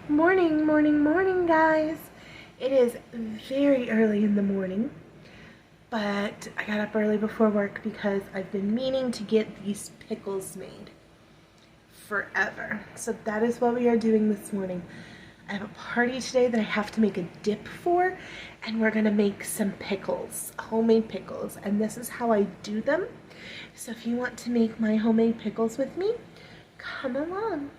Morning, morning, morning, guys. It is very early in the morning, but I got up early before work because I've been meaning to get these pickles made forever. So that is what we are doing this morning. I have a party today that I have to make a dip for, and we're gonna make some pickles, homemade pickles, and this is how I do them. So if you want to make my homemade pickles with me, come along.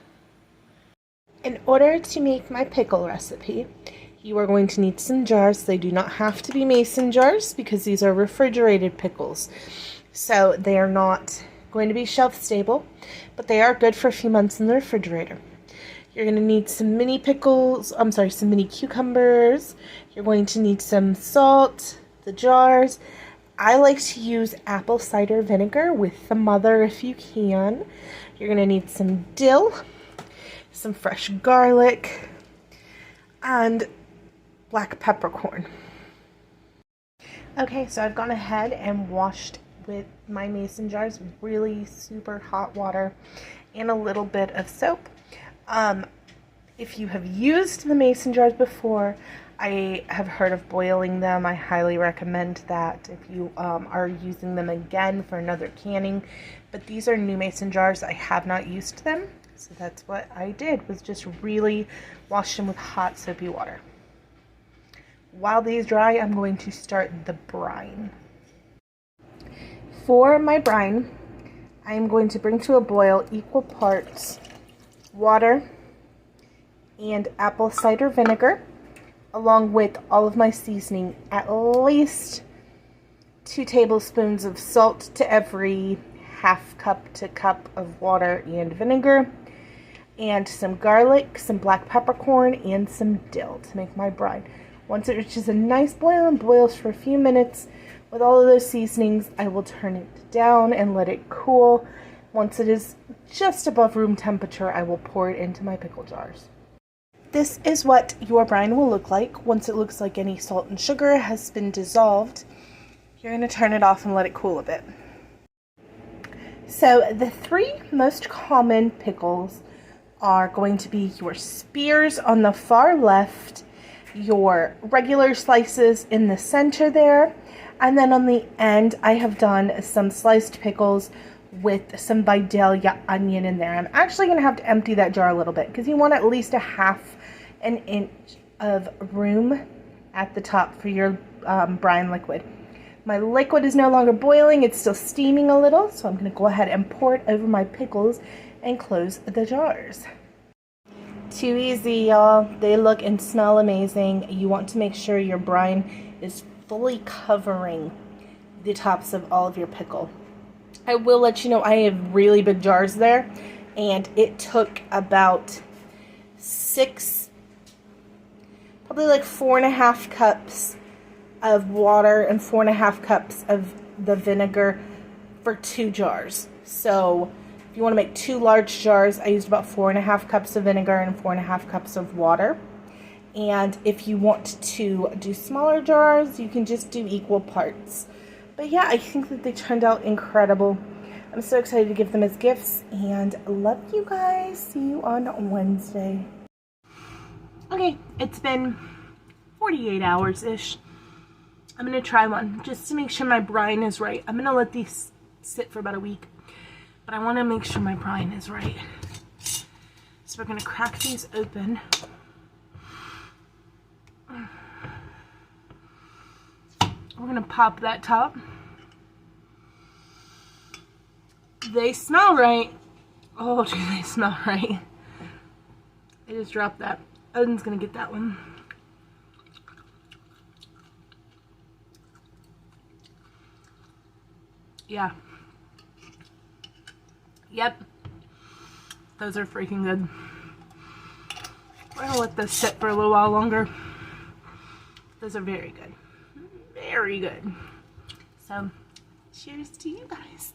In order to make my pickle recipe, you are going to need some jars. They do not have to be mason jars because these are refrigerated pickles. So they are not going to be shelf stable, but they are good for a few months in the refrigerator. You're going to need some mini some mini cucumbers. You're going to need some salt, the jars. I like to use apple cider vinegar with the mother if you can. You're going to need some dill, some fresh garlic, and black peppercorn. Okay, so I've gone ahead and washed with my mason jars with really super hot water and a little bit of soap. If you have used the mason jars before, I have heard of boiling them. I highly recommend that if you are using them again for another canning. But these are new mason jars. I have not used them. So that's what I did, was just really wash them with hot soapy water. While these dry, I'm going to start the brine. For my brine, I am going to bring to a boil equal parts water and apple cider vinegar, along with all of my seasoning, at least 2 tablespoons of salt to every half cup to cup of water and vinegar, and some garlic, some black peppercorn, and some dill to make my brine. Once it reaches a nice boil and boils for a few minutes with all of those seasonings, I will turn it down and let it cool. Once it is just above room temperature, I will pour it into my pickle jars. This is what your brine will look like. Once it looks like any salt and sugar has been dissolved, you're going to turn it off and let it cool a bit. So the 3 most common pickles are going to be your spears on the far left, your regular slices in the center there, and then on the end I have done some sliced pickles with some Vidalia onion in there. I'm actually going to have to empty that jar a little bit because you want at least a half an inch of room at the top for your brine liquid. My liquid is no longer boiling, it's still steaming a little, so I'm going to go ahead and pour it over my pickles and close the jars. Too easy, y'all. They look and smell amazing. You want to make sure your brine is fully covering the tops of all of your pickle. I will let you know I have really big jars there, and it took about 4.5 cups of water and 4.5 cups of the vinegar for 2 jars. So if you want to make 2 large jars, I used about 4.5 cups of vinegar and 4.5 cups of water. And if you want to do smaller jars, you can just do equal parts. But yeah, I think that they turned out incredible. I'm so excited to give them as gifts, and love you guys. See you on Wednesday. Okay, it's been 48 hours-ish. I'm going to try one just to make sure my brine is right. I'm going to let these sit for about a week, but I want to make sure my brine is right. So we're going to crack these open. We're going to pop that top. They smell right. Oh, do they smell right? I just dropped that. Odin's going to get that one. Yeah. Yep. Those are freaking good. We're going to let this sit for a little while longer. Those are very good. Very good. So, cheers to you guys.